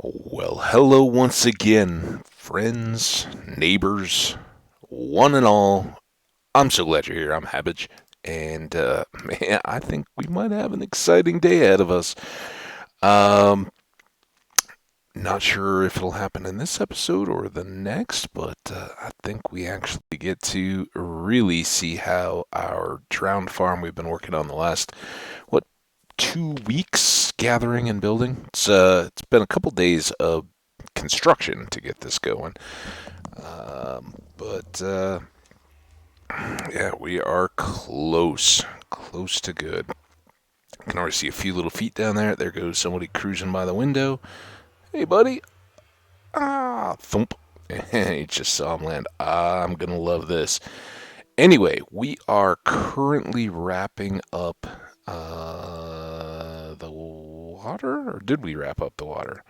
Well, hello once again, friends, neighbors, one and all. I'm so glad you're here. I'm Hambbage, and man, I think we might have an exciting day ahead of us. Um, Not sure if it'll happen in this episode or the next, but I think we actually get to really see how our drowned farm we've been working on the last, what, 2 weeks gathering and building. It's been a couple days of construction to get this going. But yeah, we are close to good. I can already see a few little feet down there. There goes somebody cruising by the window. Hey, buddy. Ah, thump. He just saw him land. I'm gonna love this. Anyway, we are currently wrapping up the water, or did we wrap up the water?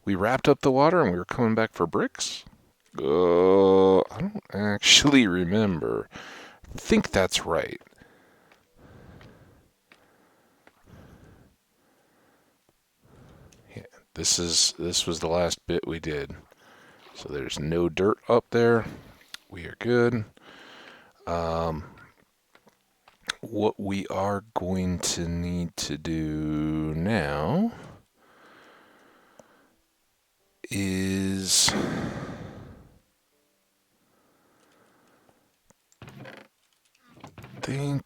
We wrapped up the water and we were coming back for bricks. I don't actually remember. I think that's right. Yeah, this was the last bit we did. So there's no dirt up there. We are good. Um, what we are going to need to do now is think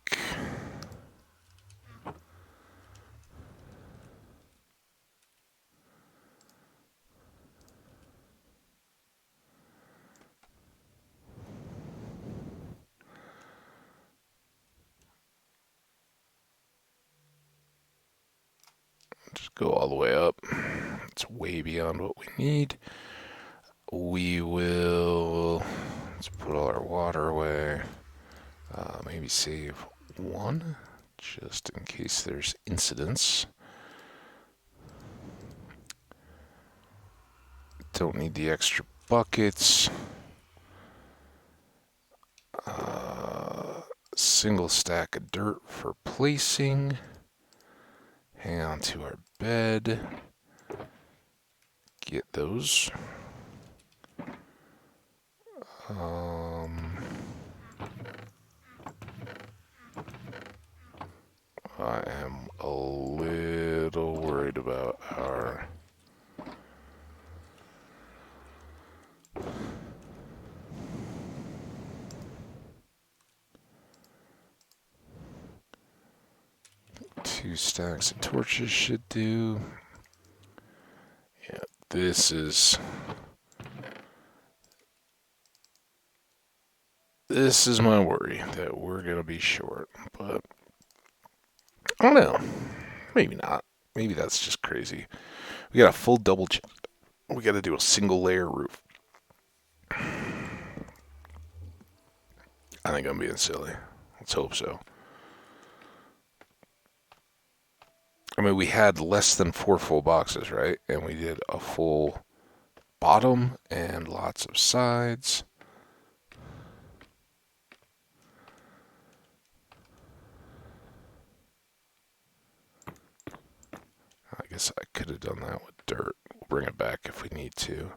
just go all the way up. It's way beyond what we need. We will let's put all our water away. Maybe save one just in case there's incidents. Don't need the extra buckets. Single stack of dirt for placing. Hang on to our bed. Get those. Um, I am a little worried about our two stacks of torches should do. Yeah, this is my worry that we're gonna be short, but I don't know. Maybe not. Maybe that's just crazy. We got a full double chest. We got to do a single layer roof. I think I'm being silly. Let's hope so. I mean, we had less than 4 full boxes, right? And we did a full bottom and lots of sides. I guess I could have done that with dirt. We'll bring it back if we need to.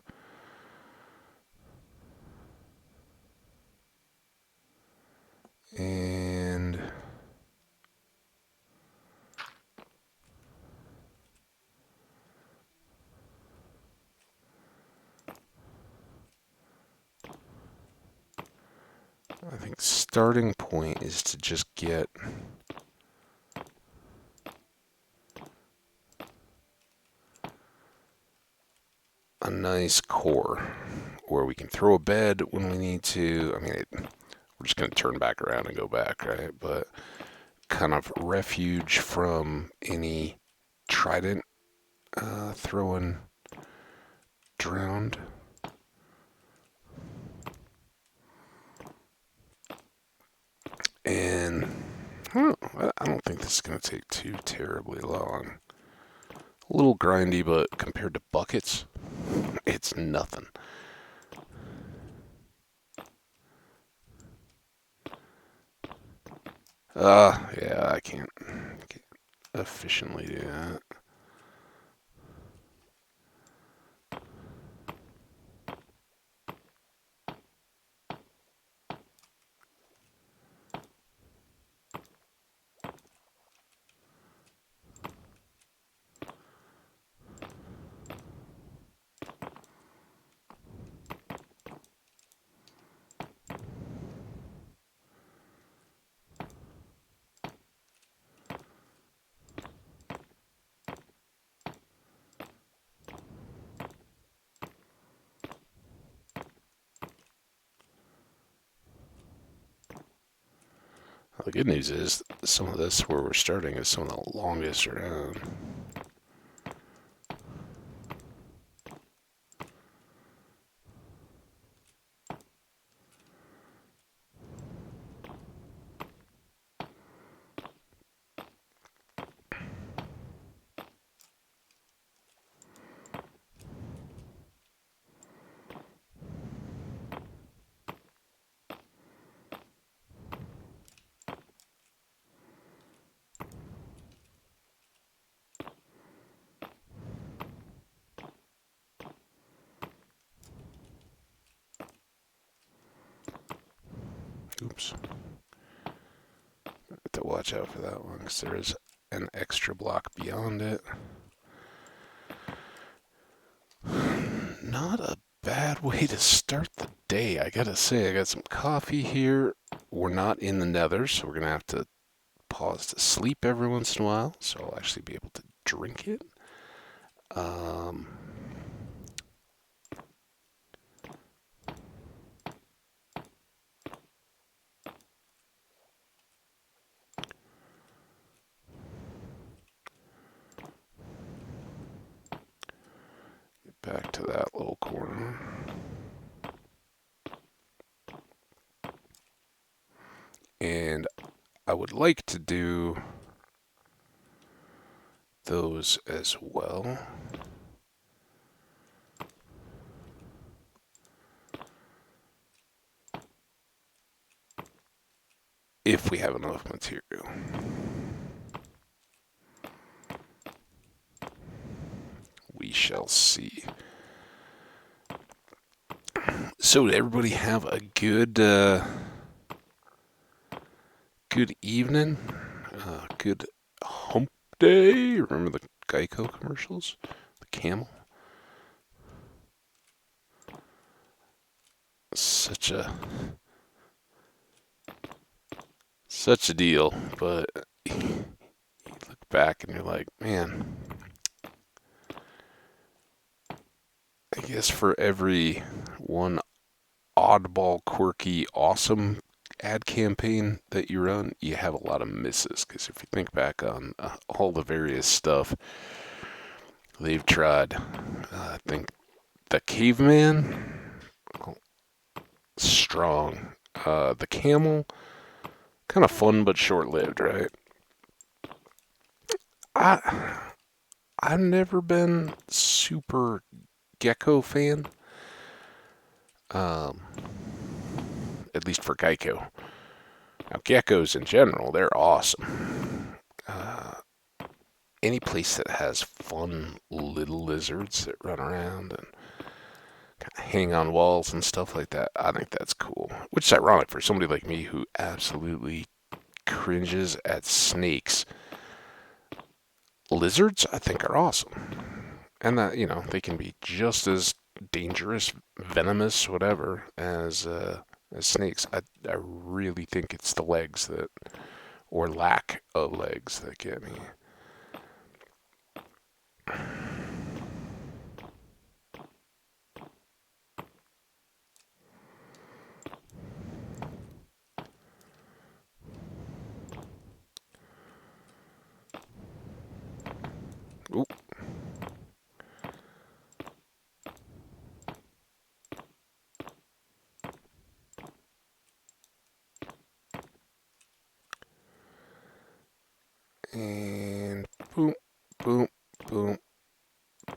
And I think starting point is to just get a nice core where we can throw a bed when we need to. I mean, we're just going to turn back around and go back, right? But kind of refuge from any trident throwing drowned. And I don't think this is going to take too terribly long. A little grindy, but compared to buckets, it's nothing. Yeah, I can't efficiently do that. The good news is some of this where we're starting is some of the longest around. Oops. Have to watch out for that one because there is an extra block beyond it. Not a bad way to start the day, I gotta say. I got some coffee here. We're not in the nether, so we're gonna have to pause to sleep every once in a while, so I'll actually be able to drink it. Um, get back to that little corner. And I would like to do those as well. If we have enough material. We shall see. So did everybody have a good good evening? Good hump day? Remember the Geico commercials? The camel? Such a deal, but you look back and you're like, man, I guess for every one oddball, quirky, awesome ad campaign that you run, you have a lot of misses. Because if you think back on all the various stuff they've tried, I think the caveman, oh, strong. The camel, kind of fun but short-lived, right? I've never been super gecko fan. Um, at least for Geico. Now, geckos in general, they're awesome. Any place that has fun little lizards that run around and kind of hang on walls and stuff like that, I think that's cool. Which is ironic for somebody like me who absolutely cringes at snakes. Lizards, I think, are awesome. And that, they can be just as dangerous, venomous, whatever, as snakes. I really think it's the legs that, or lack of legs, that get me. Oop. And boom, boom, boom,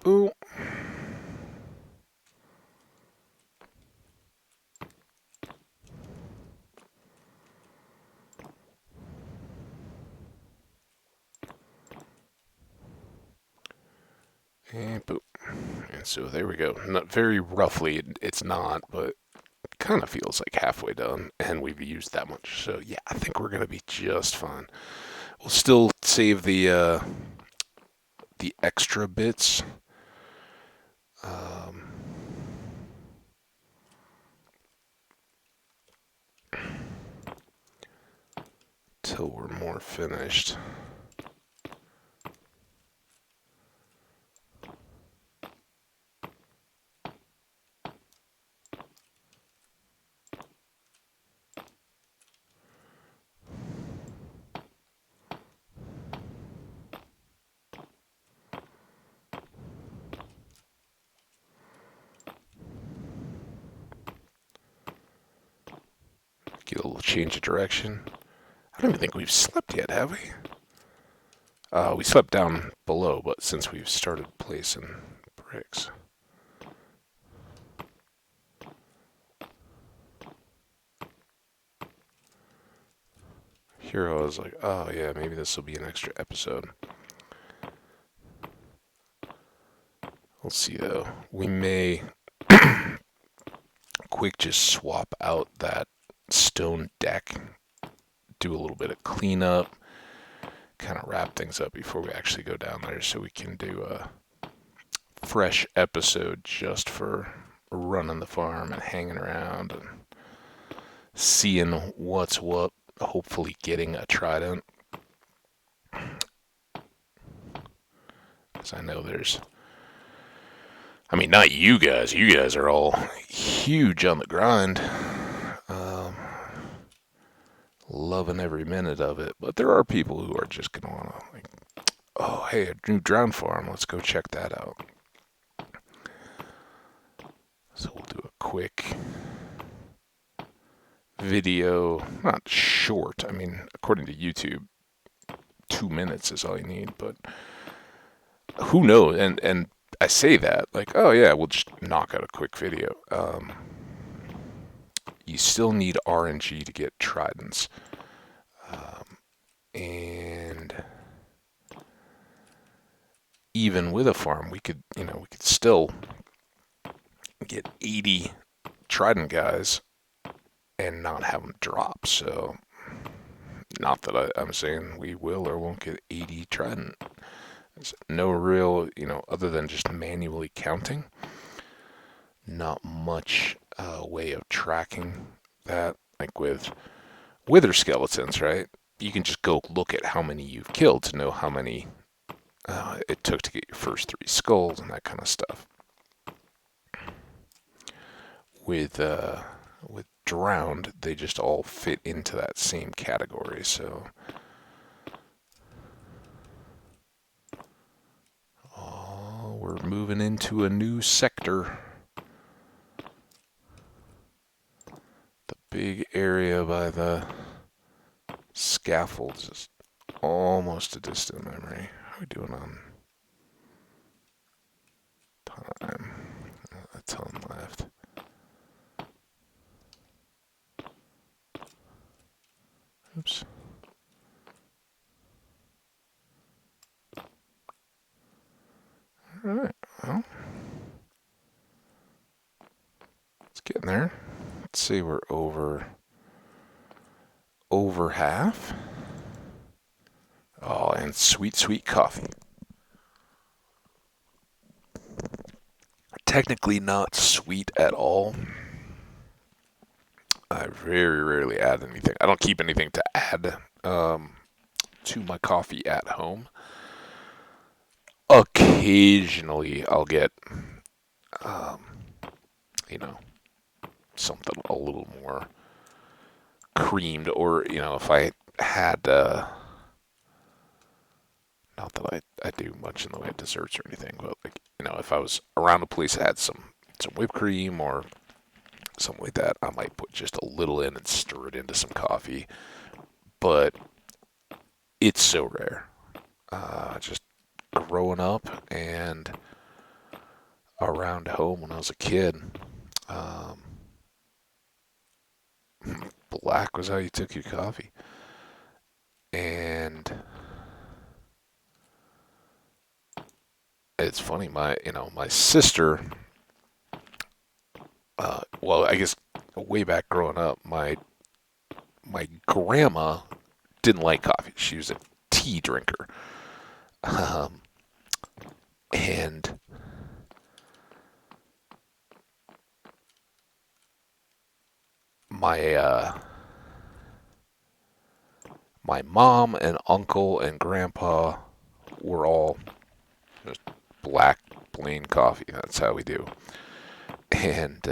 boom. And boom. And so there we go. Not very roughly, it's not, but kind of feels like halfway done, and we've used that much. So yeah, I think we're gonna be just fine. We'll still save the extra bits. Um, till we're more finished. feel a little change of direction. I don't even think we've slept yet, have we? We slept down below, but since we've started placing bricks. Hero was like, oh yeah, maybe this will be an extra episode. We'll see though. We may quick just swap out that stone deck, do a little bit of cleanup, kind of wrap things up before we actually go down there so we can do a fresh episode just for running the farm and hanging around and seeing what's what, hopefully getting a trident. Because I know not you guys. You guys are all huge on the grind. Loving every minute of it. But there are people who are just going to want to, like, oh, hey, a new drown farm. Let's go check that out. So we'll do a quick video. Not short. According to YouTube, 2 minutes is all you need. But who knows? And I say that like, oh yeah, we'll just knock out a quick video. You still need RNG to get tridents, and even with a farm, we could still get 80 trident guys and not have them drop. So, not that I'm saying we will or won't get 80 trident. There's no real, other than just manually counting, not much way of tracking that. Like with wither skeletons, right? You can just go look at how many you've killed to know how many it took to get your first 3 skulls and that kind of stuff. With drowned, they just all fit into that same category. So, we're moving into a new sector. The big area by the scaffolds is almost a distant memory. How are we doing on time? A ton left. Oops. Alright, well, it's getting there. Let's see, we're over half. Oh, and sweet, sweet coffee. Technically not sweet at all. I very rarely add anything. I don't keep anything to add to my coffee at home. Occasionally I'll get, something a little more creamed, or, if I had, not that I do much in the way of desserts or anything, but, like, if I was around a place that had some whipped cream or something like that, I might put just a little in and stir it into some coffee. But it's so rare. Just growing up and around home when I was a kid, black was how you took your coffee. And it's funny, my sister, well, I guess way back growing up, my grandma didn't like coffee. She was a tea drinker. And my mom and uncle and grandpa were all just black plain coffee. That's how we do. And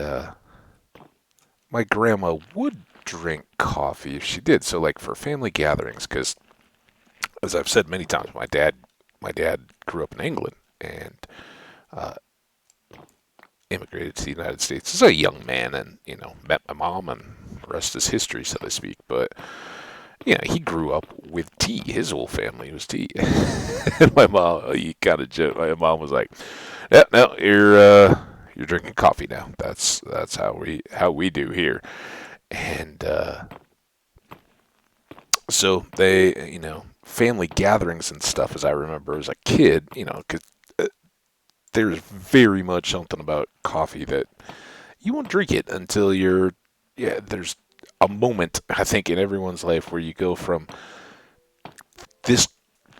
my grandma would drink coffee if she did. So, like, for family gatherings, because as I've said many times, my dad grew up in England and immigrated to the United States as a young man, and met my mom and rest is history, so to speak. But he grew up with tea. His whole family was tea. And my mom, he kind of joked. My mom was like, "Yeah, no, you're drinking coffee now. That's how we do here." And so they, family gatherings and stuff, as I remember as a kid, 'cause there's very much something about coffee that you won't drink it until yeah, there's a moment, I think, in everyone's life where you go from this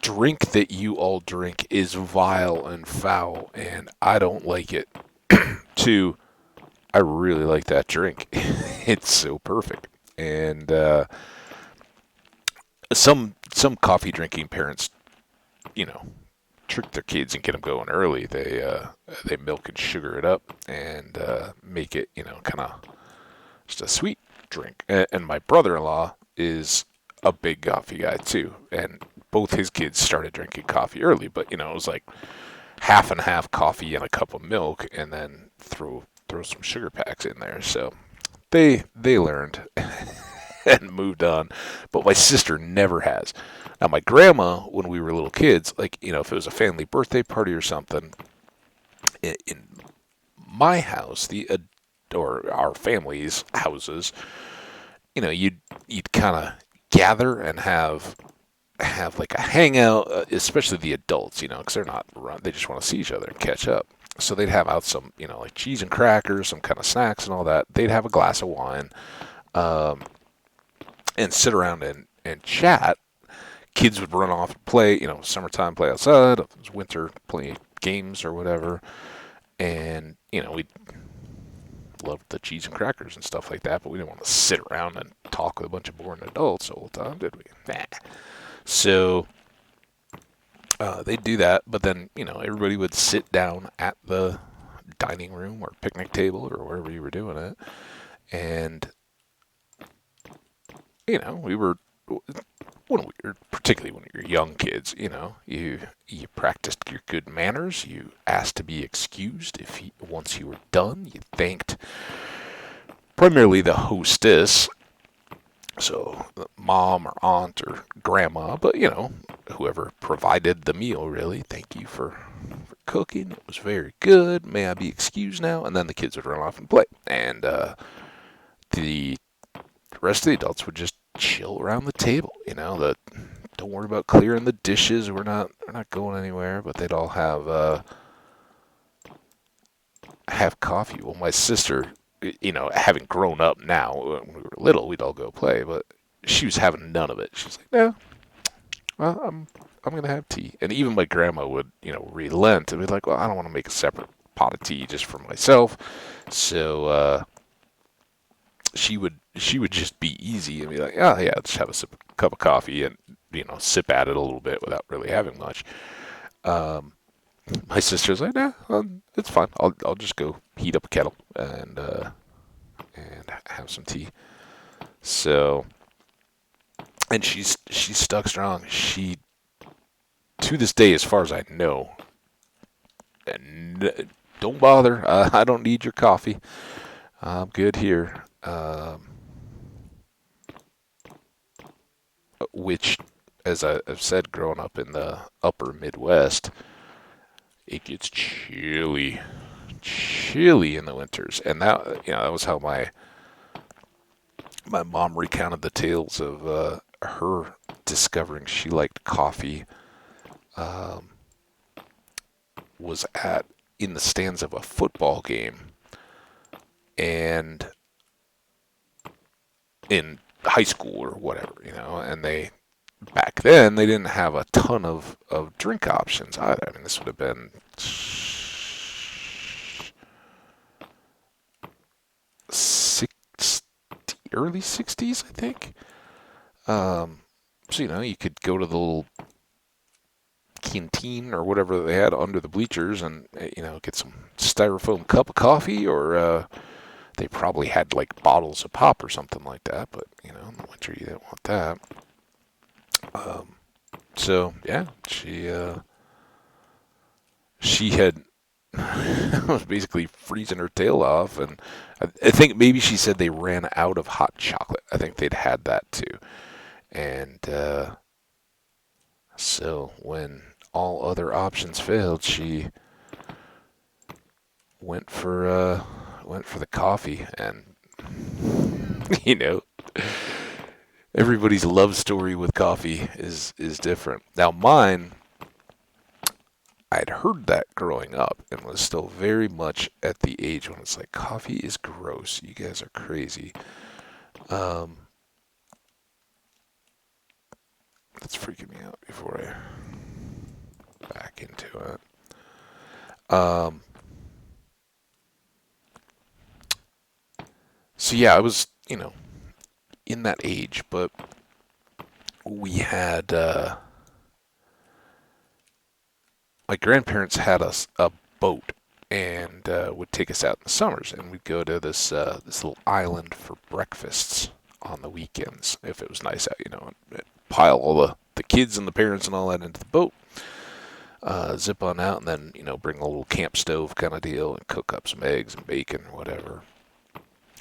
drink that you all drink is vile and foul and I don't like it to I really like that drink. It's so perfect. And some coffee drinking parents, you know, trick their kids and get them going early. They milk and sugar it up and make it, kind of just a sweet drink. And my brother-in-law is a big coffee guy too, and both his kids started drinking coffee early. But it was like half and half coffee and a cup of milk, and then throw some sugar packs in there. So they learned and moved on. But my sister never has. Now my grandma, when we were little kids, like if it was a family birthday party or something, in my house, or our family's houses, you'd kind of gather and have like a hangout, especially the adults, because they're not around, they just want to see each other and catch up. So they'd have out some, like cheese and crackers, some kind of snacks and all that. They'd have a glass of wine, and sit around and chat. Kids would run off and play, summertime play outside. If it was winter, play games or whatever. And, we'd love the cheese and crackers and stuff like that, but we didn't want to sit around and talk with a bunch of boring adults the whole time, did we? Nah. So they'd do that, but then, everybody would sit down at the dining room or picnic table or wherever you were doing it. And, we were, particularly when you're young kids, you practiced your good manners. You asked to be excused once you were done. You thanked primarily the hostess, so mom or aunt or grandma, but whoever provided the meal, really. Thank you for cooking. It was very good. May I be excused now? And then the kids would run off and play, and the rest of the adults would just chill around the table. Don't worry about clearing the dishes. We're not going anywhere. But they'd all have coffee. Well, my sister, having grown up now, when we were little, we'd all go play, but she was having none of it. She was like, "No, well, I'm gonna have tea." And even my grandma would, relent and be like, "Well, I don't want to make a separate pot of tea just for myself." So she would just be easy and be like, "Oh yeah, just have a cup of coffee and sip at it a little bit without really having much." My sister's like, "Nah, it's fine. I'll just go heat up a kettle and have some tea." So, and she's stuck strong. She, to this day, as far as I know, and don't bother. I don't need your coffee. I'm good here. Which, as I've said, growing up in the upper Midwest, it gets chilly in the winters, and that was how my mom recounted the tales of her discovering she liked coffee. Um, was in the stands of a football game, and in high school or whatever, and back then they didn't have a ton of drink options either. I mean, this would have been early 60s, I think. So you could go to the little canteen or whatever they had under the bleachers and get some styrofoam cup of coffee, or they probably had like bottles of pop or something like that. But in the winter you didn't want that. So yeah, she had was basically freezing her tail off. And I think maybe she said they ran out of hot chocolate. I think they'd had that too. And so when all other options failed, she went for the coffee. And you know, everybody's love story with coffee is different. Now mine, I'd heard that growing up and was still very much at the age when it's like coffee is gross. You guys are crazy. Um, that's freaking me out before I back into it. Um, so yeah, I was in that age, but we had my grandparents had us a boat and would take us out in the summers, and we'd go to this little island for breakfasts on the weekends if it was nice out, and pile all the kids and the parents and all that into the boat, zip on out, and then bring a little camp stove kind of deal and cook up some eggs and bacon or whatever.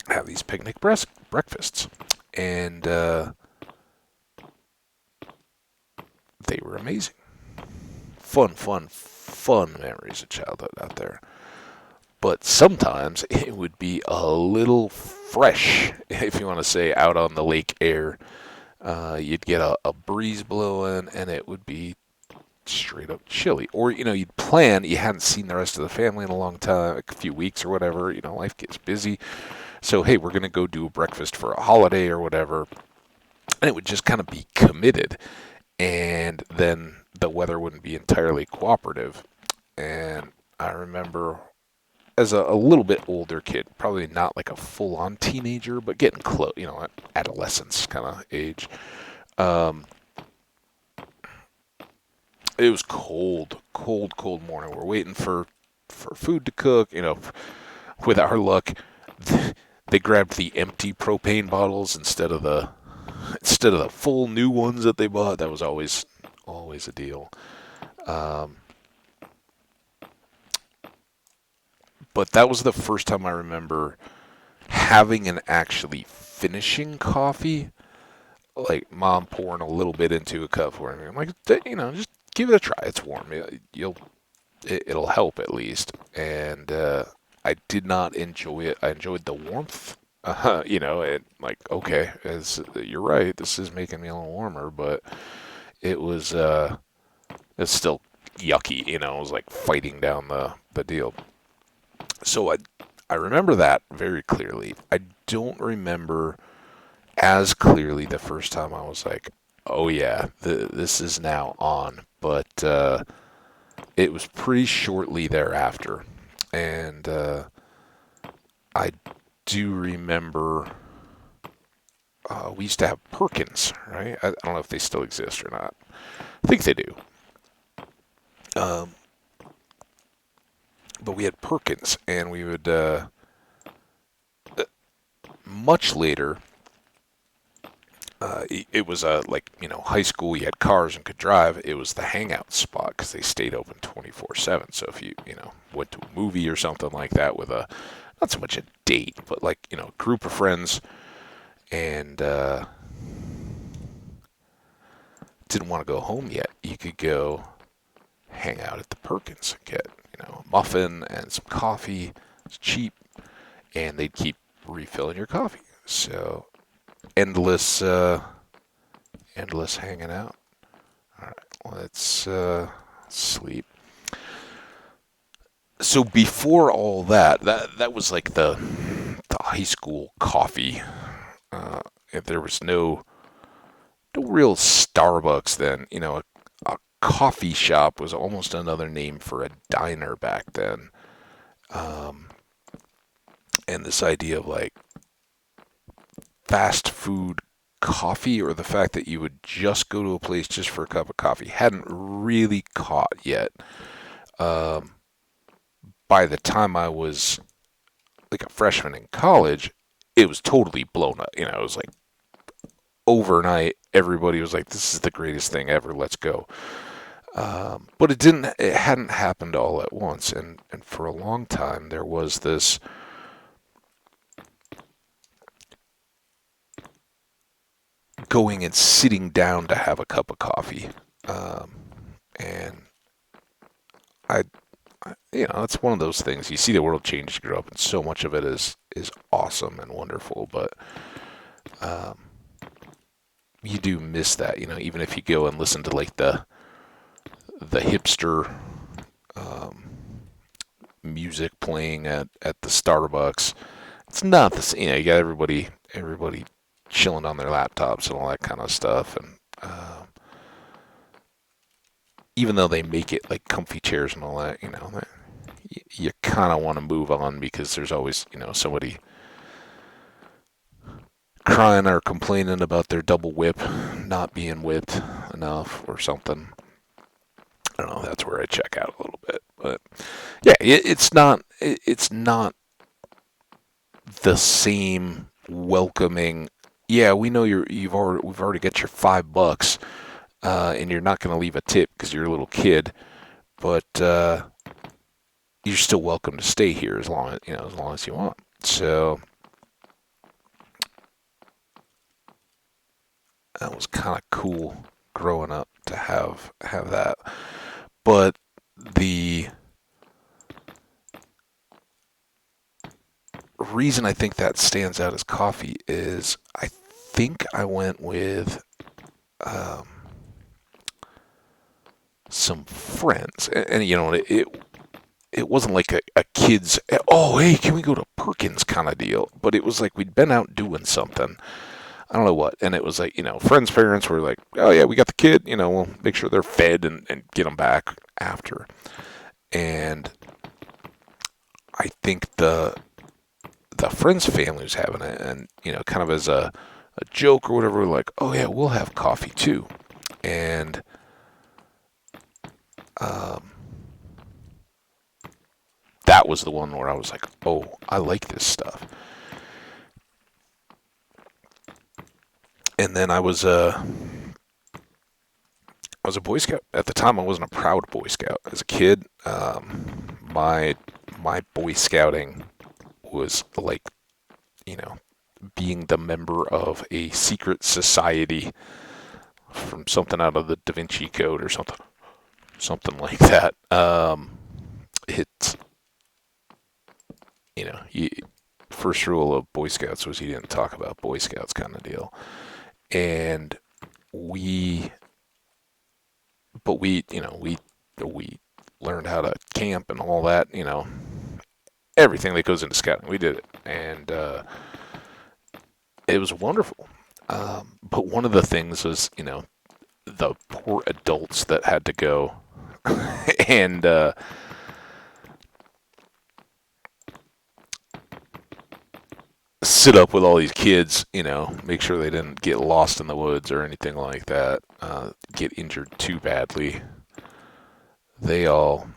Have these picnic breakfasts, and they were amazing. Fun memories of childhood out there. But sometimes it would be a little fresh, if you want to say, out on the lake air. You'd get a breeze blowing, and it would be straight up chilly. Or, you'd plan, you hadn't seen the rest of the family in a long time, like a few weeks or whatever. Life gets busy. So, hey, we're going to go do a breakfast for a holiday or whatever. And it would just kind of be committed. And then the weather wouldn't be entirely cooperative. And I remember as a little bit older kid, probably not like a full-on teenager, but getting close, adolescence kind of age. Um, it was cold morning. We're waiting for food to cook. With our luck, they grabbed the empty propane bottles instead of the full new ones that they bought. That was always a deal. Um, but that was the first time I remember having and actually finishing coffee. Like mom pouring a little bit into a cup for me. I'm like, just give it a try. It's warm. It'll help at least. And I did not enjoy it. I enjoyed the warmth. Like, okay, you're right. This is making me a little warmer, but it was it's still yucky. It was like fighting down the deal. So I remember that very clearly. I don't remember as clearly the first time I was like, oh yeah, this is now on. But it was pretty shortly thereafter. And I do remember we used to have Perkins, right? I don't know if they still exist or not. I think they do. Um, but we had Perkins, and we would, much later, it was like high school. You had cars and could drive. It was the hangout spot because they stayed open 24/7. So if you went to a movie or something like that with not so much a date, but like a group of friends, and didn't want to go home yet, you could go hang out at the Perkins and get a muffin and some coffee. It's cheap, and they'd keep refilling your coffee. So endless hanging out. All right, let's sleep. So before all that was like the high school coffee. If there was no real Starbucks then, a coffee shop was almost another name for a diner back then. Um, and this idea of like fast food coffee, or the fact that you would just go to a place just for a cup of coffee, hadn't really caught yet. Um, by the time I was like a freshman in college, it was totally blown up. It was like overnight, everybody was like, "This is the greatest thing ever. Let's go." But it hadn't happened all at once. And for a long time, there was this going and sitting down to have a cup of coffee. Um, and I, it's one of those things. You see the world change as you grow up, and so much of it is awesome and wonderful. But um, you do miss that, even if you go and listen to like the hipster um, music playing at the Starbucks. It's not the same. You got everybody chilling on their laptops and all that kind of stuff. And even though they make it like comfy chairs and all that, you kind of want to move on because there's always, somebody crying or complaining about their double whip not being whipped enough or something. I don't know. That's where I check out a little bit, but yeah, it's not the same welcoming. Yeah, we know we've already got your $5, and you're not going to leave a tip because you're a little kid, but you're still welcome to stay here as long as you want. So that was kind of cool growing up to have that. But the reason I think that stands out as coffee is I think I went with um, some friends, and it wasn't like a kid's, oh hey, can we go to Perkins kind of deal, but it was like we'd been out doing something. I don't know what, and it was like friends' parents were like, oh yeah, we got the kid, we'll make sure they're fed and get them back after, and I think the friend's family was having it, and kind of as a joke or whatever, like, oh yeah, we'll have coffee too, and um, that was the one where I was like, oh, I like this stuff. And then I was a Boy Scout at the time. I wasn't a proud Boy Scout as a kid. My Boy Scouting was like you know being the member of a secret society from something out of the Da Vinci Code or something like that. It's you know, you, first rule of Boy Scouts was you didn't talk about Boy Scouts kind of deal, and we, but we learned how to camp and all that, everything that goes into scouting. We did it, and it was wonderful. But one of the things was, the poor adults that had to go and sit up with all these kids, make sure they didn't get lost in the woods or anything like that, get injured too badly. They all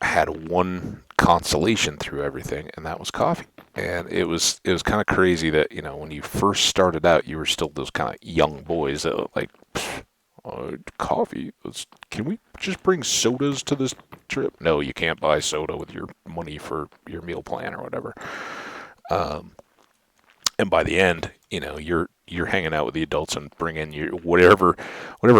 had one consolation through everything, and that was coffee. And it was kind of crazy that when you first started out, you were still those kind of young boys that were like, coffee. Can we just bring sodas to this trip? No, you can't buy soda with your money for your meal plan or whatever. Um, and by the end, you're hanging out with the adults and bringing your whatever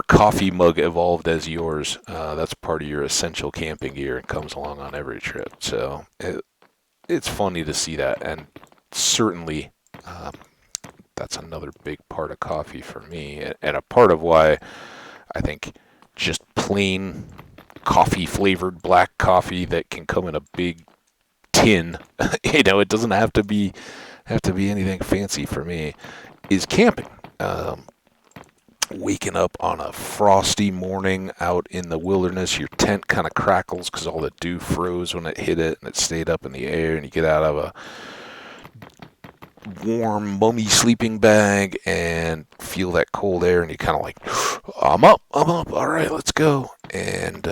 coffee mug evolved as yours. That's part of your essential camping gear and comes along on every trip. So it's funny to see that, and certainly that's another big part of coffee for me, and a part of why I think just plain coffee flavored black coffee that can come in a big tin, it doesn't have to be anything fancy for me, is camping. Waking up on a frosty morning out in the wilderness, your tent kind of crackles because all the dew froze when it hit it and it stayed up in the air, and you get out of a warm, mummy sleeping bag and feel that cold air, and you kind of like, I'm up, all right, let's go. And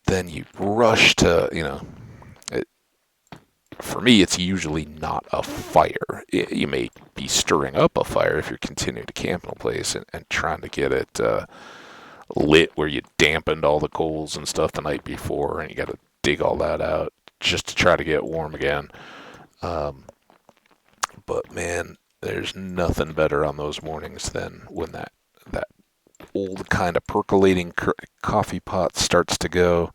then you rush to, for me, it's usually not a fire. You may be stirring up a fire if you're continuing to camp in a place and trying to get it lit where you dampened all the coals and stuff the night before, and you got to dig all that out just to try to get warm again. Um, but man, there's nothing better on those mornings than when that old kind of percolating coffee pot starts to go,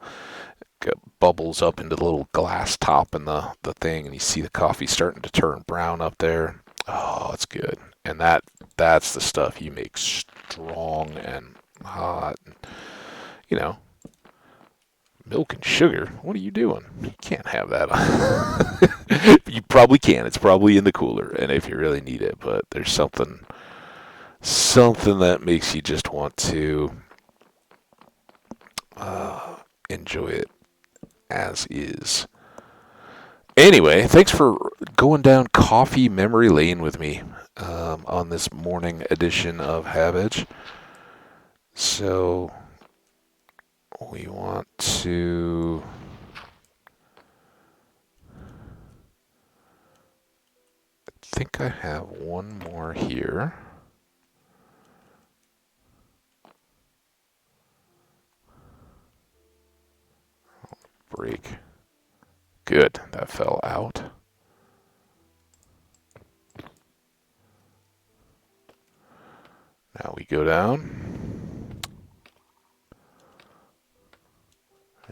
bubbles up into the little glass top in the thing, and you see the coffee starting to turn brown up there. Oh, it's good. And that's the stuff you make strong and hot. And, you know, milk and sugar. What are you doing? You can't have that. You probably can. It's probably in the cooler, and if you really need it. But there's something that makes you just want to enjoy it as is. Anyway, thanks for going down coffee memory lane with me on this morning edition of Hambbage. So we want to I think I have one more here. Break. Good, that fell out. Now we go down.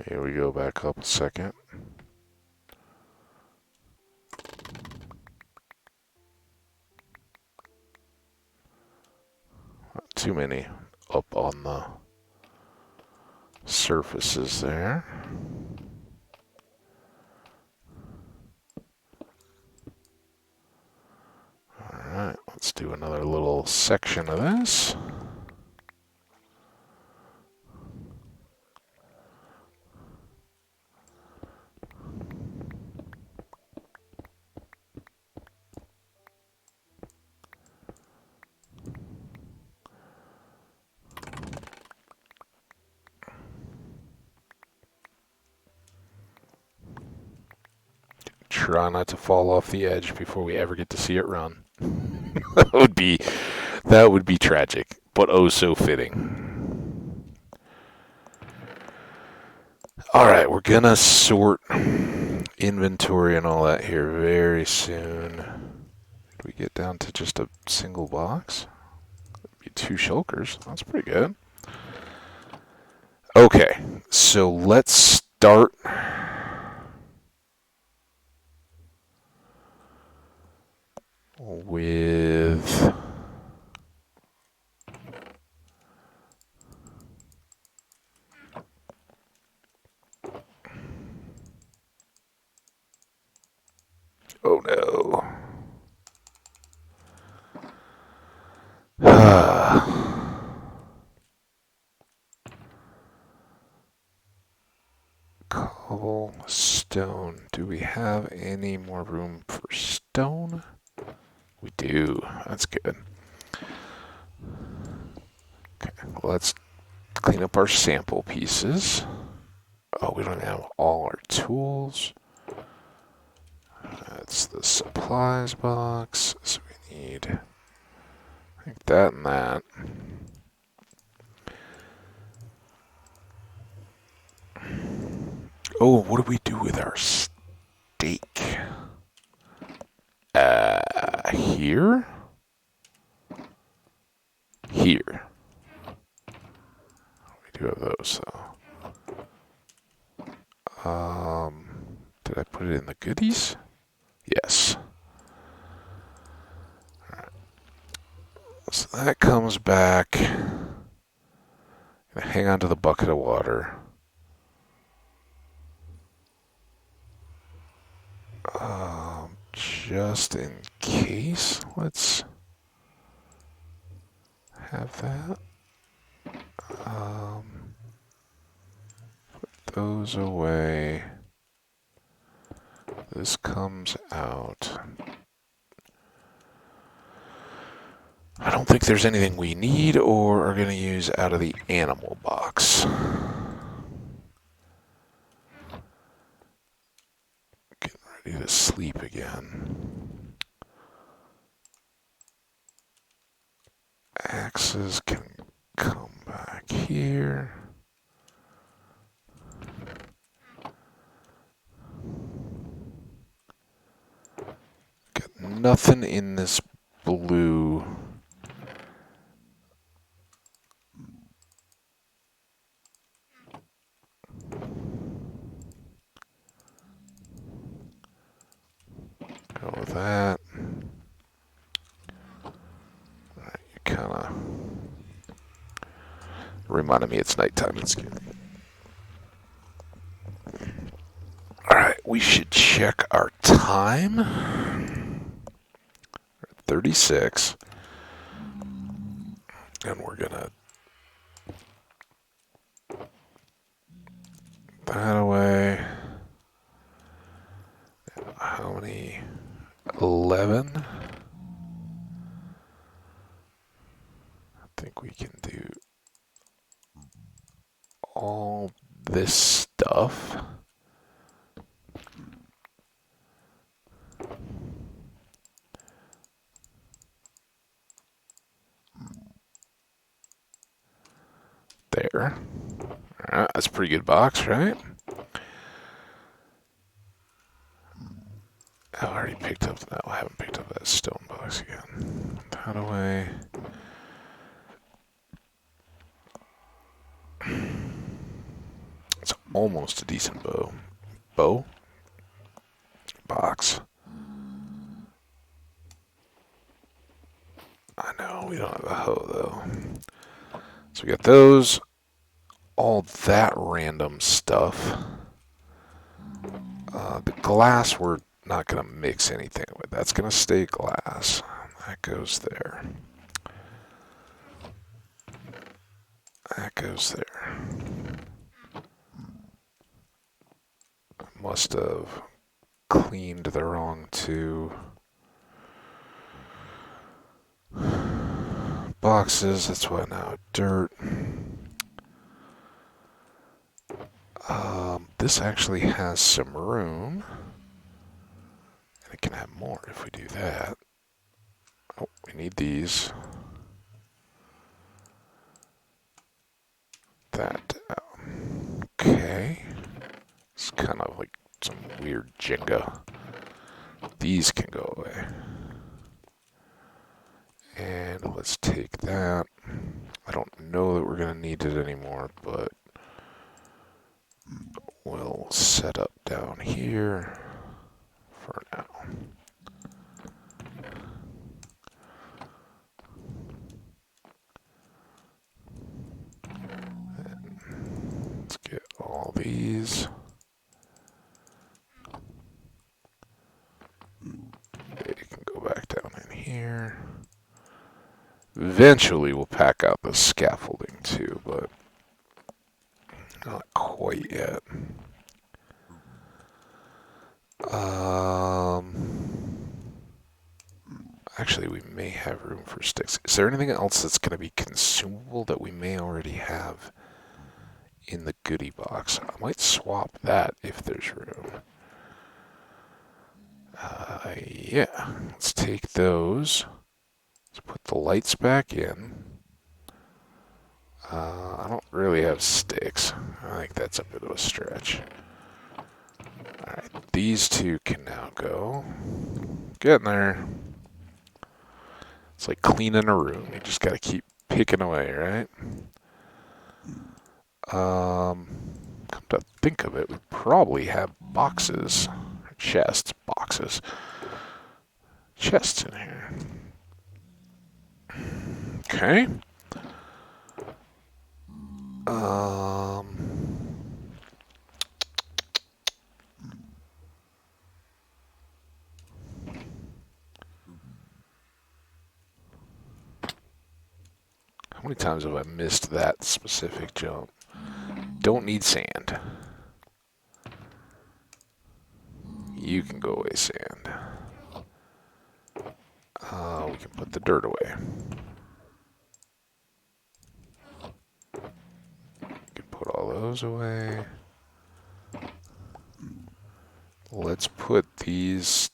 Here we go back up a second. Not too many up on the surfaces there. Alright, let's do another little section of this. Try not to fall off the edge before we ever get to see it run. that would be tragic, but oh so fitting. Alright, we're gonna sort inventory and all that here very soon. Did we get down to just a single box? That'd be 2 shulkers. That's pretty good. Okay, so let's start with oh no. Cobblestone. Do we have any more room for stone? We do. That's good. Okay, let's clean up our sample pieces. Oh, we don't have all our tools. That's the supplies box. So we need, I think, that and that. Oh, what do we do with our steak? Here? Here. We do have those, though. Did I put it in the goodies? Yes. Alright. So that comes back. Gonna hang on to the bucket of water. Just in case, let's have that. Put those away. This comes out. I don't think there's anything we need or are going to use out of the animal box. Getting ready to sleep again. Axes can come back here. Got nothing in this blue. Go with that. Alright, you kind of reminded me it's nighttime. It's good. Alright, we should check our time. 36. And we're gonna that away. How many? 11. I think we can do all this stuff. There. Alright, that's a pretty good box, right? I already picked up that. I haven't picked up that stone box again. That away. It's almost a decent bow. Bow? Box. I know, we don't have a hoe though. So we got those. All that random stuff. The glass we're not going to mix anything with. That's going to stay glass. That goes there. That goes there. I must have cleaned the wrong two boxes. That's why now dirt. This actually has some room. And it can have more if we do that. Oh, we need these. That. Okay. It's kind of like some weird Jenga. These can go away. And let's take that. I don't know that we're going to need it anymore, but we'll set up down here for now. And let's get all these. They can go back down in here. Eventually we'll pack out the scaffolding too, but not quite yet. Actually, we may have room for sticks. Is there anything else that's going to be consumable that we may already have in the goodie box? I might swap that if there's room. Yeah, let's take those. Let's put the lights back in. I don't really have sticks. I think that's a bit of a stretch. Alright, these two can now go. Getting there. It's like cleaning a room. You just gotta keep picking away, right? Come to think of it, we probably have boxes. Chests. Boxes. Chests in here. Okay. How many times have I missed that specific jump? Don't need sand. You can go away, sand. We can put the dirt away. We can put all those away. Let's put these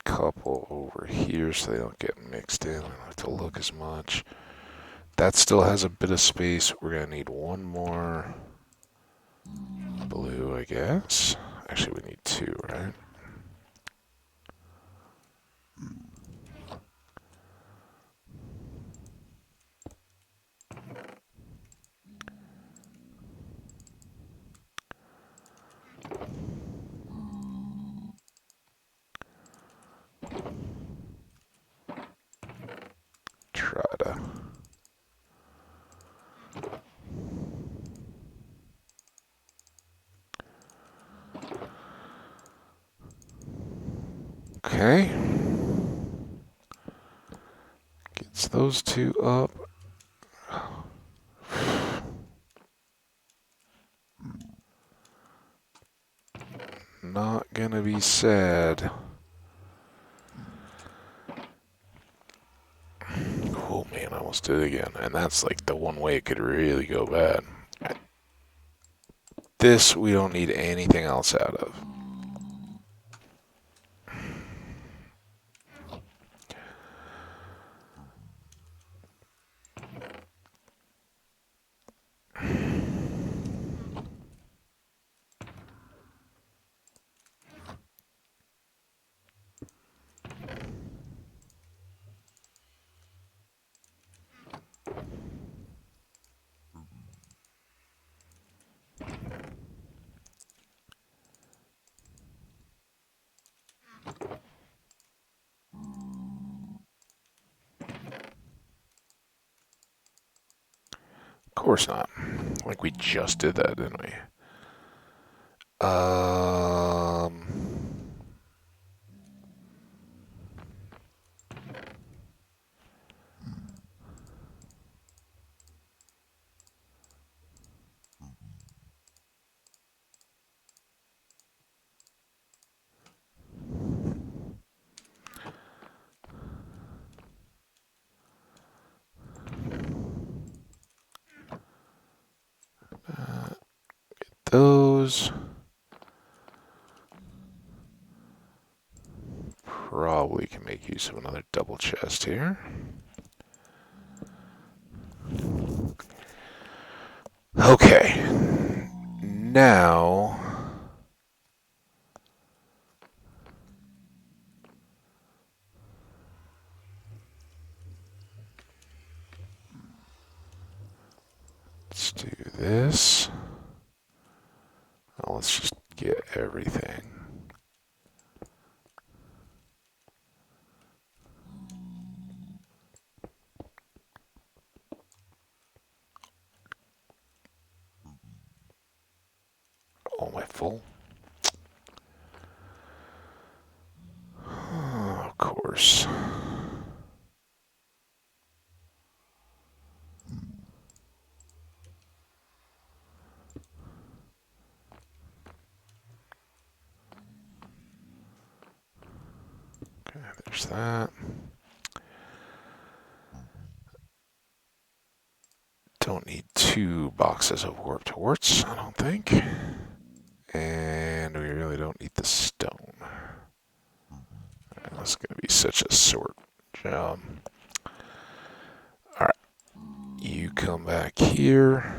couple over here so they don't get mixed in. I don't have to look as much. That still has a bit of space. We're going to need one more blue, I guess. Actually, we need two, right? Try to... Okay. Gets those two up. Not gonna be sad. Oh man, I almost did it again. And that's like the one way it could really go bad. This we don't need anything else out of. Of course not. Like we just did that, didn't we? Those probably can make use of another double chest here. Okay. Now let's do this. Well, let's just get everything. Oh, am I full? Oh, of course. Okay, there's that. Don't need two boxes of warped warts, I don't think. And we really don't need the stone. That's going to be such a sort job. Alright, you come back here.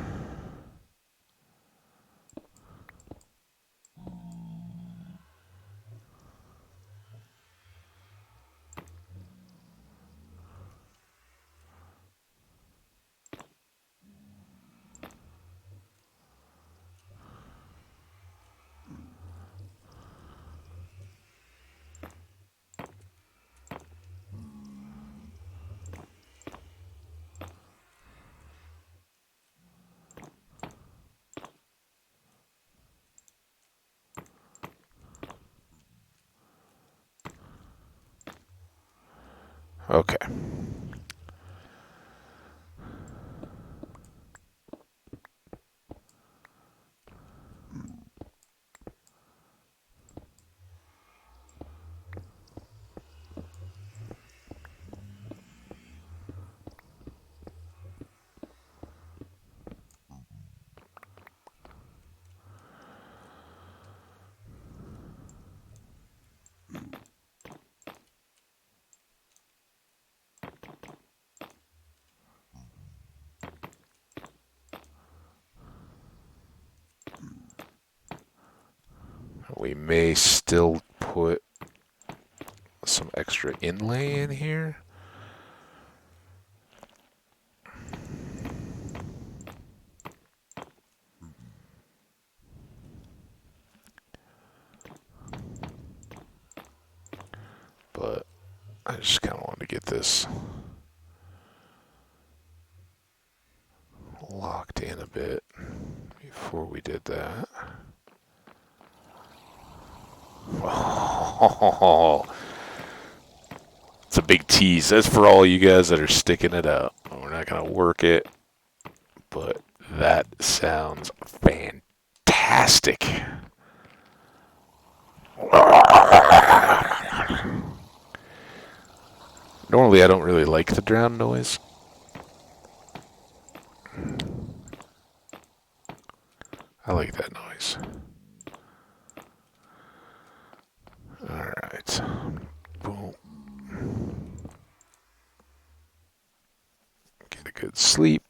Okay. we may still put some extra inlay in here. But I just kind of wanted to get this locked in a bit before we did that. Oh, it's a big tease. That's for all you guys that are sticking it out. We're not going to work it, but that sounds fantastic. Normally, I don't really like the drown noise. I like that noise. Alright. Boom. Get a good sleep.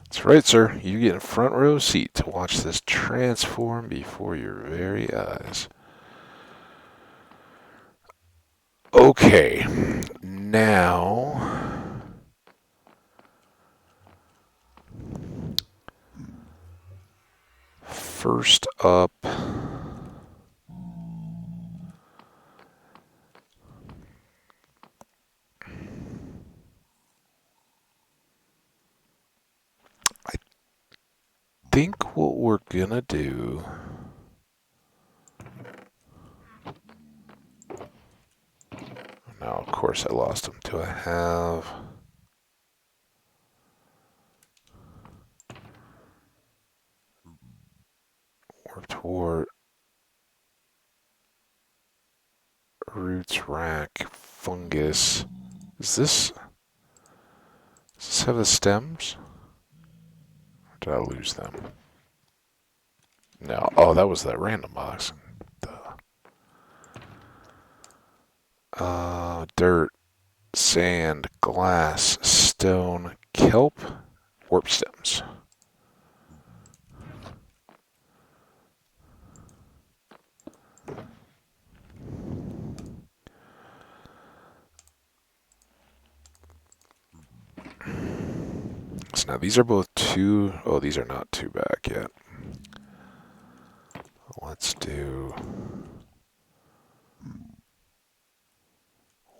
That's right, sir. You get a front row seat to watch this transform before your very eyes. Okay, now first up, I think what we're gonna do. Now, of course, I lost him. Do I have? Warped wart, roots rack, fungus. Is this? Does this have the stems? Or did I lose them? No. Oh, that was that random box. Dirt, sand, glass, stone, kelp, warp stems. So now these are both two. Oh, these are not two back yet. Let's do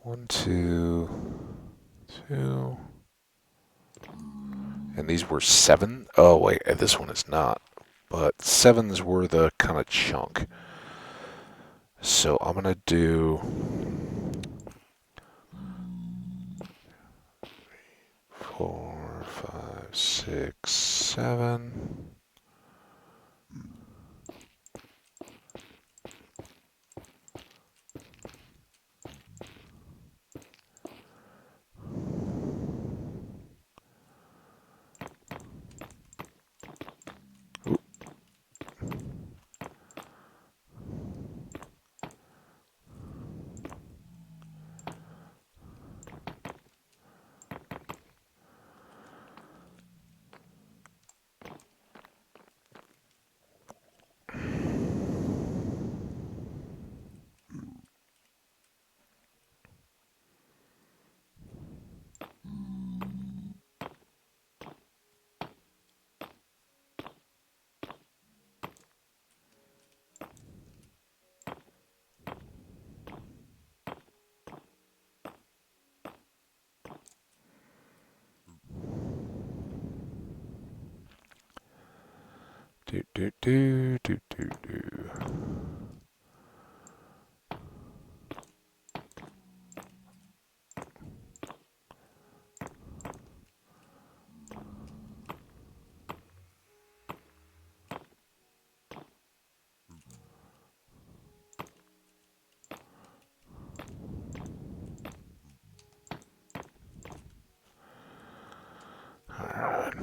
1, 2, 2. And these were 7. Oh, wait, this one is not. But 7s were the kind of chunk. So I'm going to do 4, 5, 6, 7. Do do do do do do. Alright.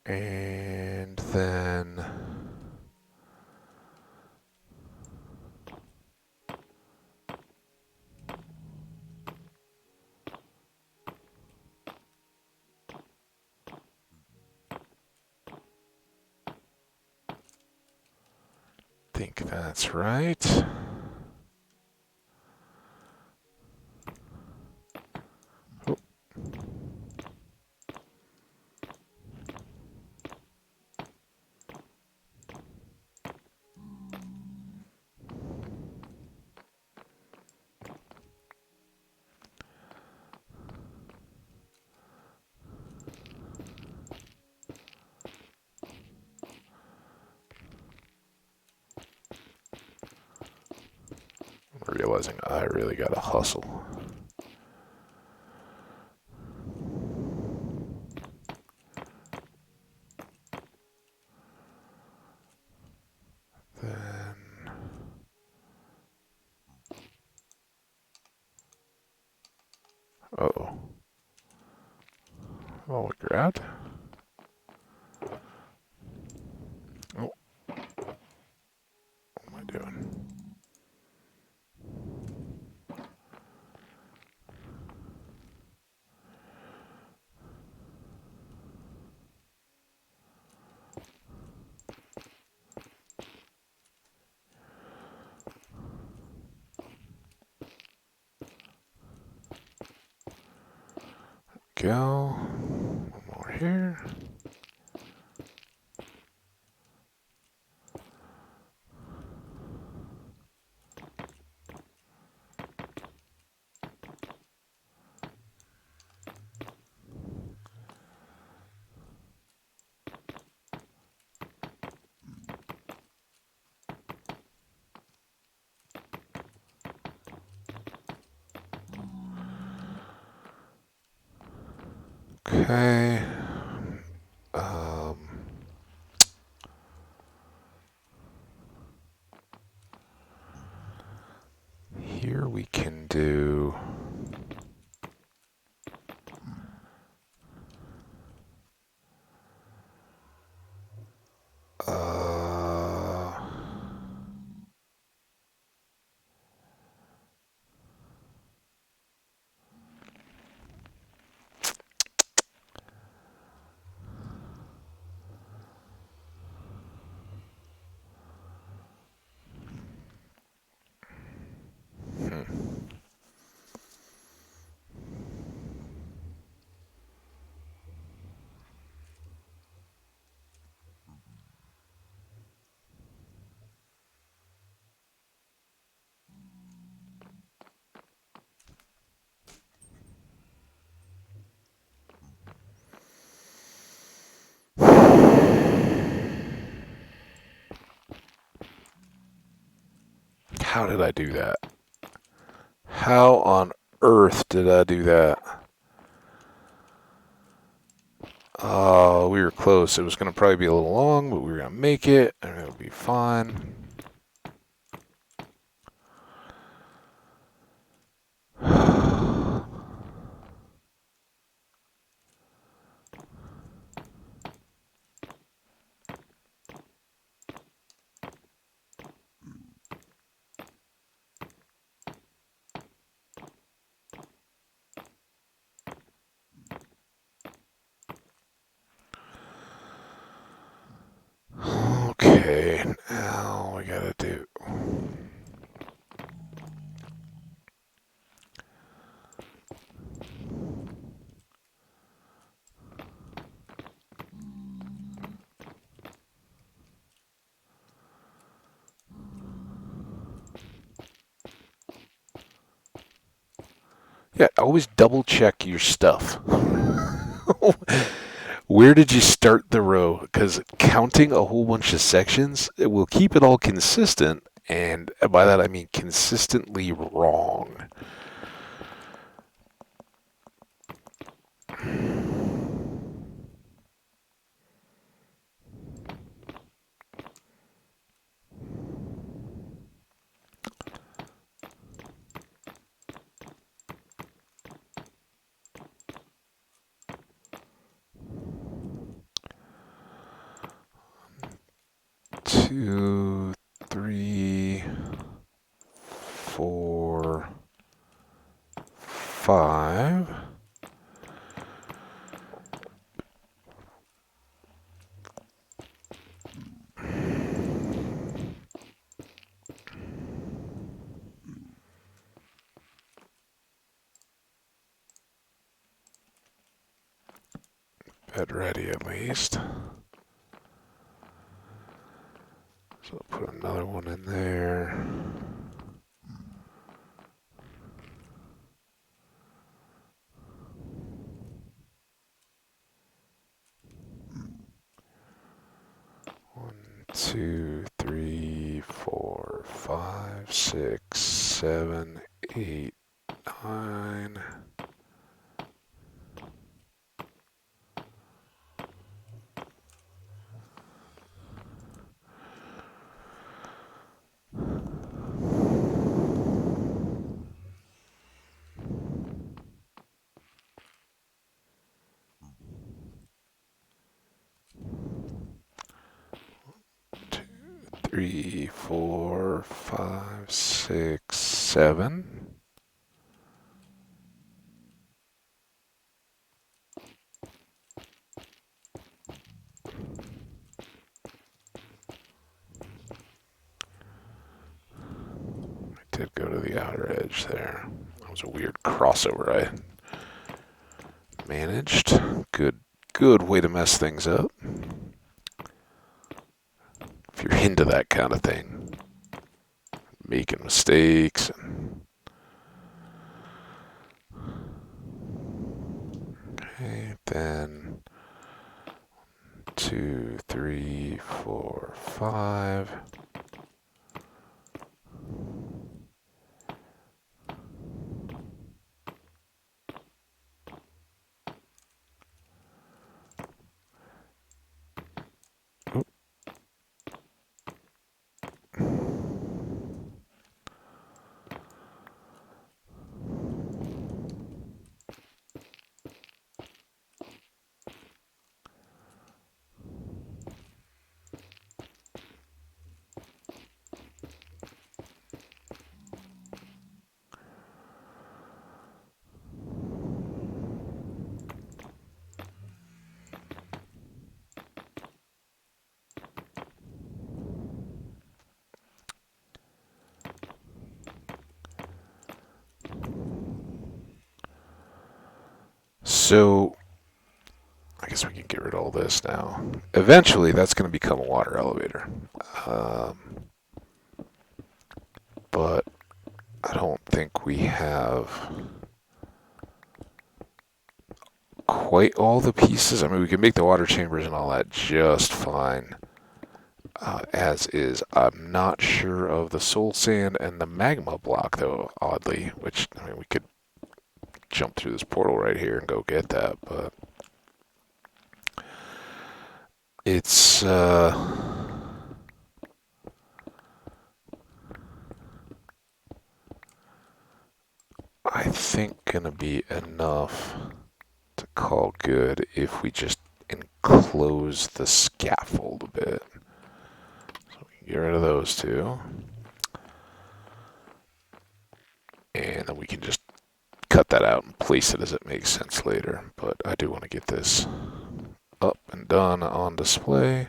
And then think that's right. Oh. I'm realizing I really gotta hustle. Then oh. Oh, we grabbed? Oh, what am I doing? Go. One more here. Okay. Here we can do. Uh, how did I do that? How on earth did I do that? Oh, we were close. It was going to probably be a little long, but we were going to make it, and it'll be fine. always double check your stuff. Where did you start the row? Because counting a whole bunch of sections, it will keep it all consistent, and by that I mean consistently wrong. Two, three, four, five. Bed ready at least. So I'll put another one in there. One, two, three, four, five, six, 7, 8, 9. Three, four, five, 6, 7. I did go to the outer edge there. That was a weird crossover I managed. Good way to mess things up. If you're into that kind of thing, making mistakes. Okay, then 2, 3, 4, 5. So, I guess we can get rid of all this now. Eventually, that's going to become a water elevator. But I don't think we have quite all the pieces. I mean, we can make the water chambers and all that just fine as is. I'm not sure of the soul sand and the magma block, though, oddly, which, I mean, we could jump through this portal right here and go get that, but it's I think gonna be enough to call good if we just enclose the scaffold a bit. So we can get rid of those two. And then we can just cut that out and place it as it makes sense later. But I do want to get this up and done on display.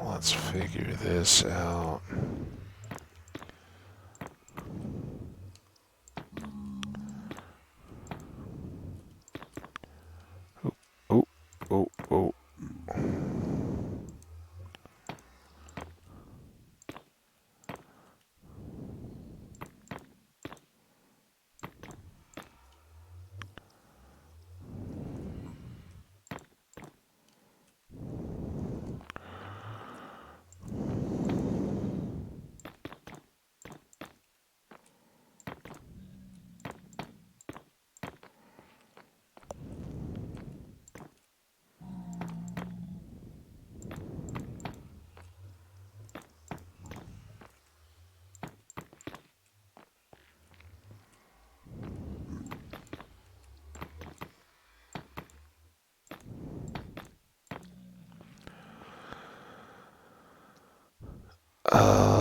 Let's figure this out. Um,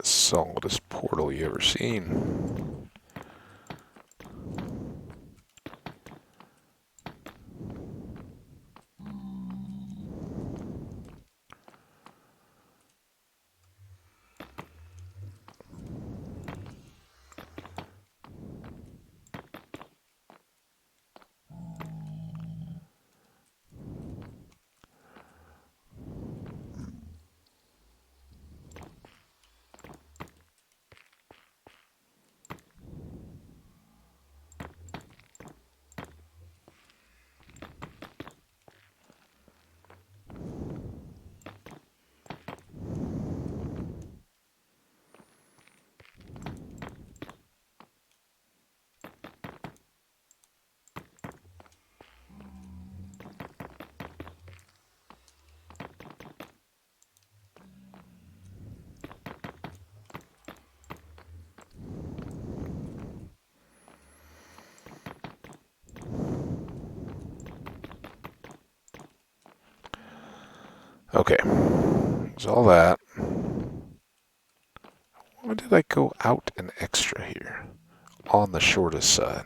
Solidest portal you ever seen. Okay, there's all that. Why did I go out an extra here? On the shortest side.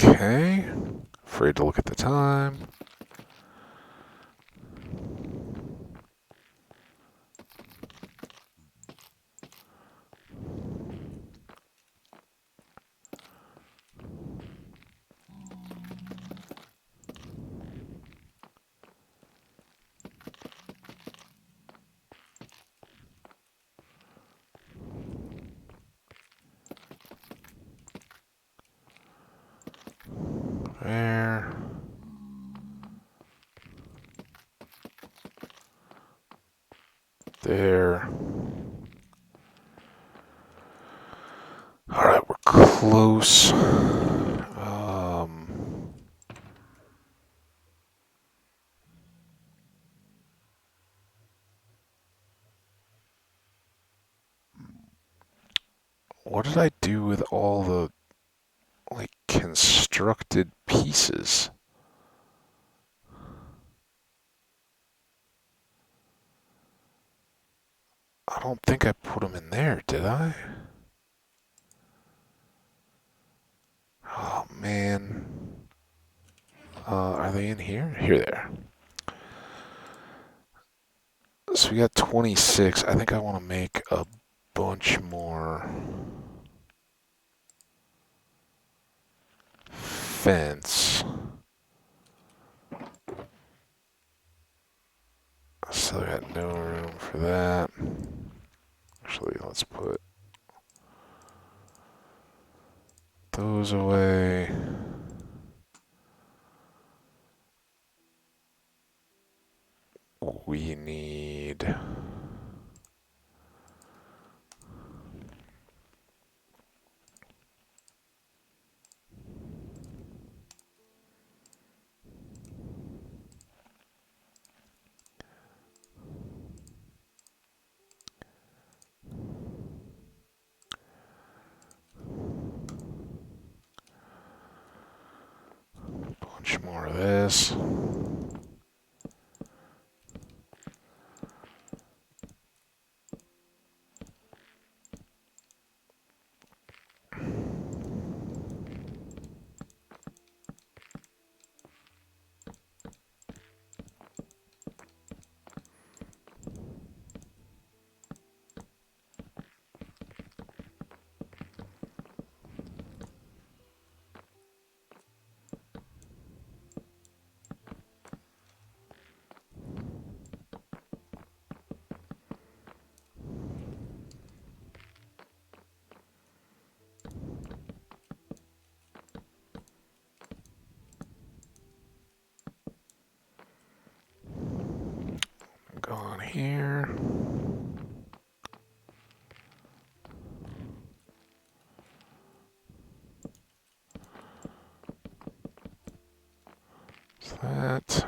Okay. Afraid to look at the time. There. There. Alright, we're close. What did I do with all the, like, constructed pieces? I don't think I put them in there, did I? Oh, man. Are they in here? Here they are. So we got 26. I think I want to make a bunch more fence. So I got no room for that. Actually, let's put those away. We need a bunch more of this. here. That.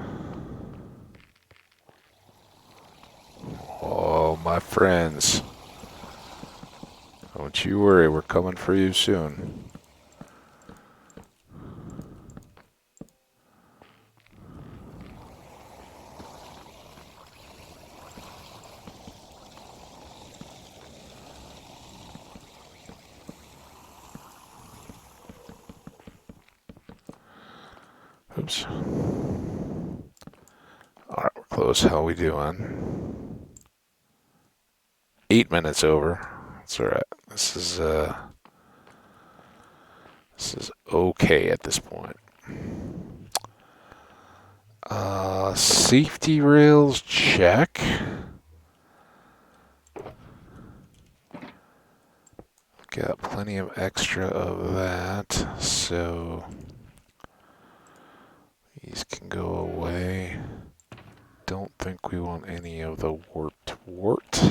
Oh, my friends. Don't you worry, we're coming for you soon. Oops. Alright, we're close. How we doing? 8 minutes over. That's alright. This is okay at this point. Safety rails, check. Got plenty of extra of that, so these can go away. Don't think we want any of the warped wart.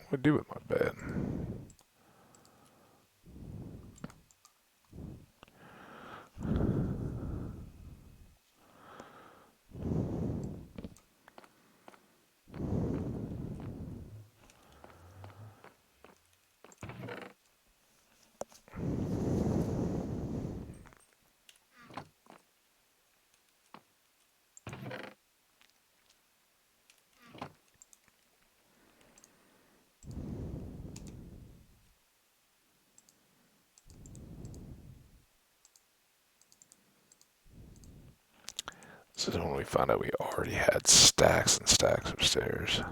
What do I do with my bed? This is when we found out we already had stacks and stacks of stairs.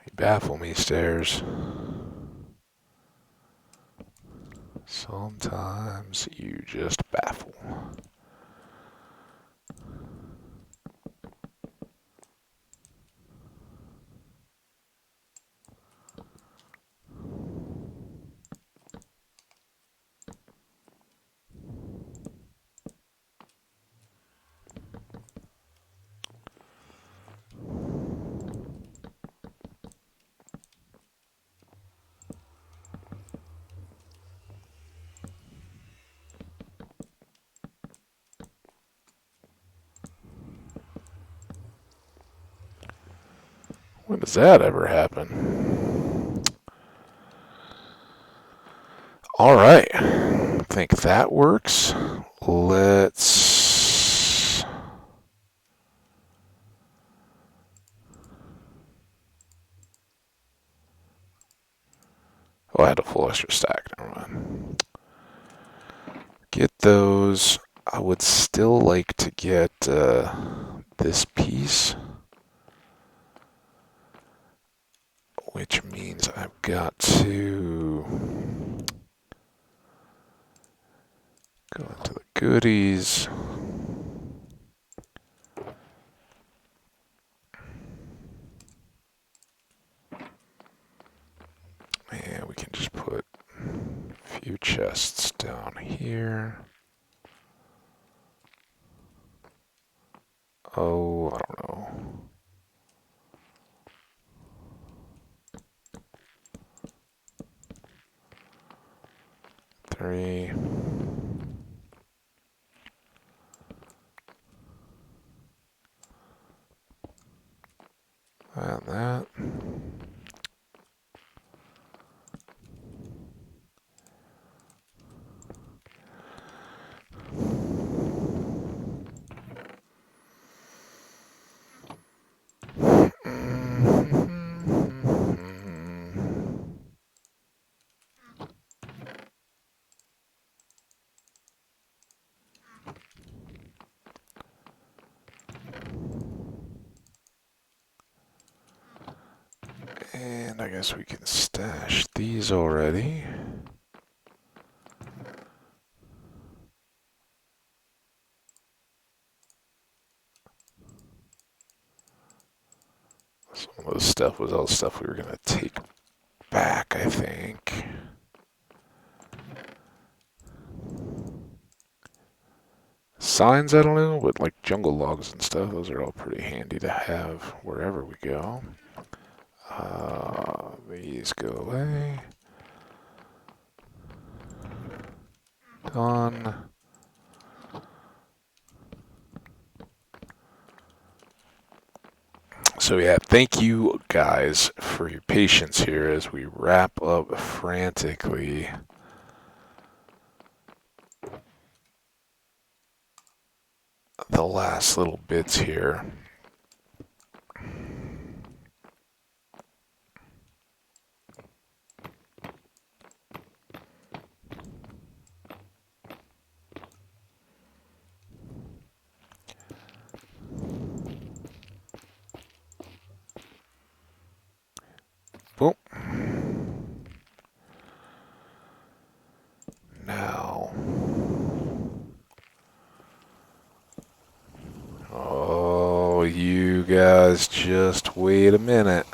You baffle me, stairs. Sometimes you just baffle. When does that ever happen? Alright, I think that works. Let's... Oh, I had a full extra stack, never mind. Get those. I would still like to get this piece, which means I've got to go into the goodies. And we can just put a few chests down here. Oh, I don't know. Three. that. And I guess we can stash these already. Some of this stuff was all stuff we were going to take back, I think. Signs, I don't know, but like jungle logs and stuff, those are all pretty handy to have wherever we go. These go away. Done. So yeah, thank you guys for your patience here as we wrap up frantically. The last little bits here. Boom. Now. Oh, you guys just wait a minute.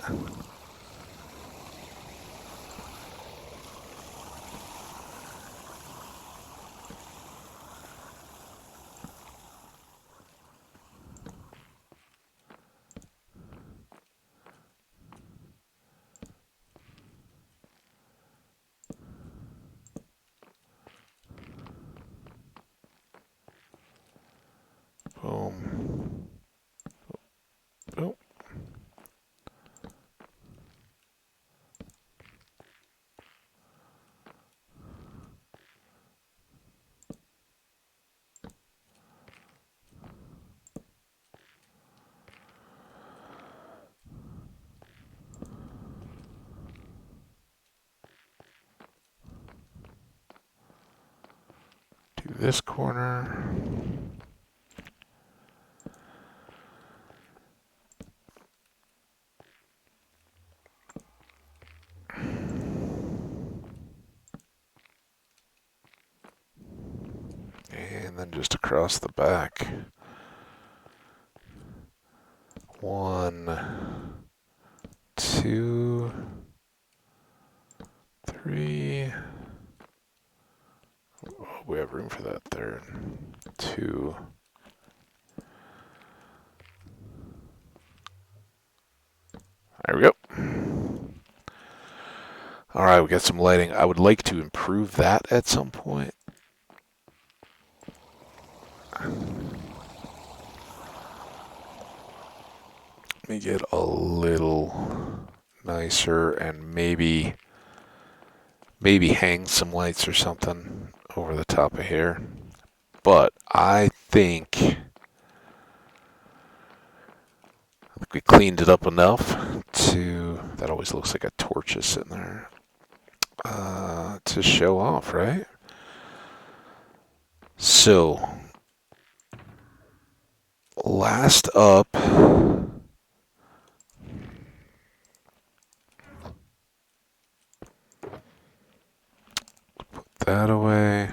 Boom. Boom. Do this corner. And then just across the back. 1, 2, 3. Oh, we have room for that third. 2. There we go. All right, we got some lighting. I would like to improve that at some point. Let me get a little nicer and maybe hang some lights or something over the top of here. But I think we cleaned it up enough to, that always looks like a torch is sitting there, to show off, right? So, last up, put that away.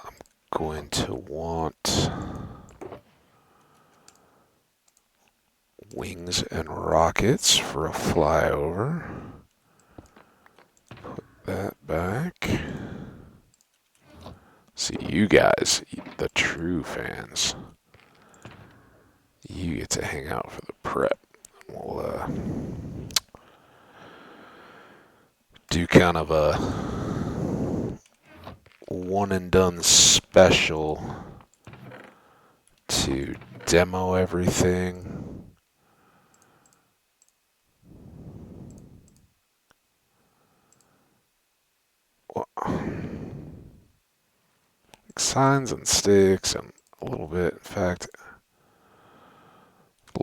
I'm going to want wings and rockets for a flyover. Put that back. See, you guys, the true fans, you get to hang out for the prep. We'll do kind of a one and done special to demo everything. signs and sticks and a little bit. In fact,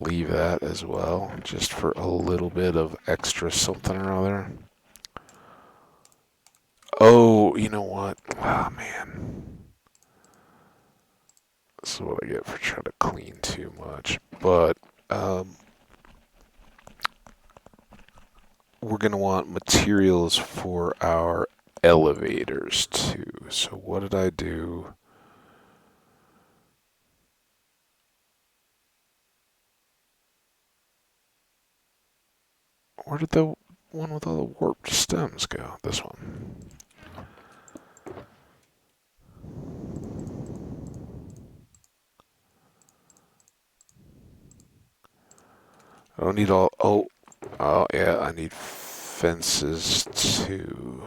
leave that as well, just for a little bit of extra something or other. Oh, you know what? Oh, man. This is what I get for trying to clean too much. But we're going to want materials for our elevators too. So what did I do? Where did the one with all the warped stems go? This one. I don't need all. Oh yeah, I need fences too.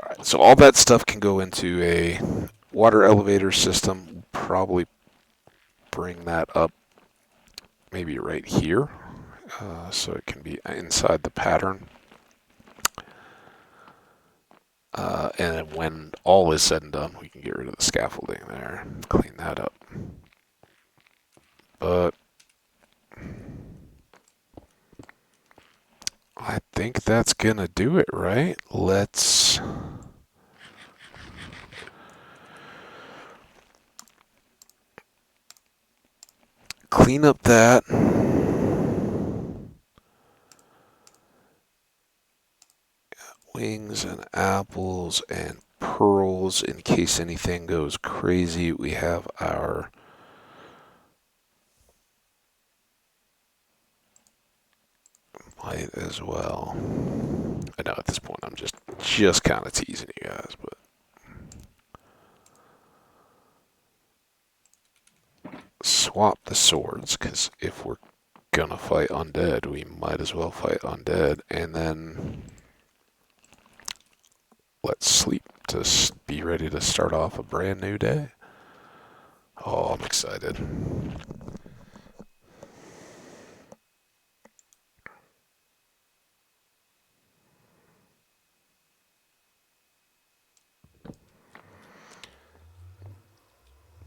Alright, so all that stuff can go into a water elevator system. Probably bring that up maybe right here, so it can be inside the pattern. And then when all is said and done, we can get rid of the scaffolding there and clean that up. But I think that's gonna do it, right? Let's clean up that. Wings and apples and pearls in case anything goes crazy. We have our light as well. I know at this point I'm just kind of teasing you guys, but swap the swords, because if we're gonna fight undead, we might as well fight undead, and then let's sleep to be ready to start off a brand new day. Oh, I'm excited.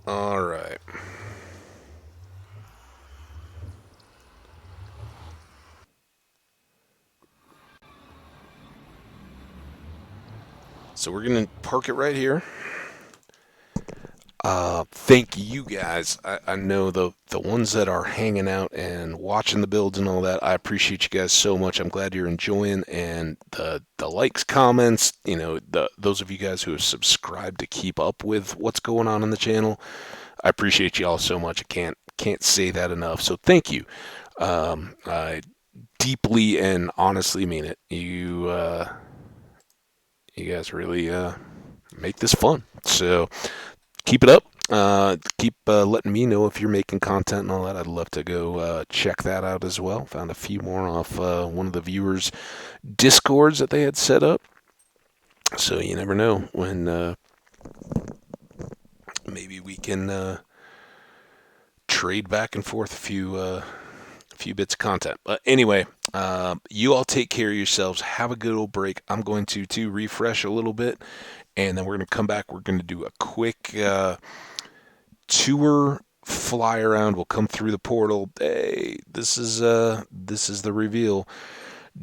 All right. So we're going to park it right here. Thank you guys. I know the ones that are hanging out and watching the builds and all that. I appreciate you guys so much. I'm glad you're enjoying, and the likes, comments. Those of you guys who have subscribed to keep up with what's going on the channel. I appreciate you all so much. I can't say that enough. So thank you. I deeply and honestly mean it. You guys really make this fun. So keep it up. Keep letting me know if you're making content and all that. I'd love to go check that out as well. Found a few more off one of the viewers' Discords that they had set up. So you never know when maybe we can trade back and forth a few bits of content. But anyway, you all take care of yourselves. Have a good old break. I'm going to refresh a little bit, and then we're going to come back. We're going to do a quick tour, fly around. We'll come through the portal. Hey, this is the reveal.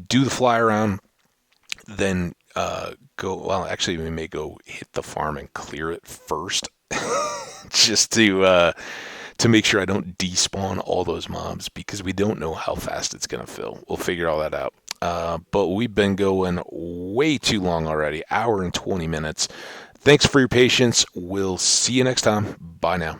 Do the fly around, then go. Well, actually, we may go hit the farm and clear it first, just to make sure I don't despawn all those mobs, because we don't know how fast it's going to fill. We'll figure all that out. But we've been going way too long already, hour and 20 minutes. Thanks for your patience. We'll see you next time. Bye now.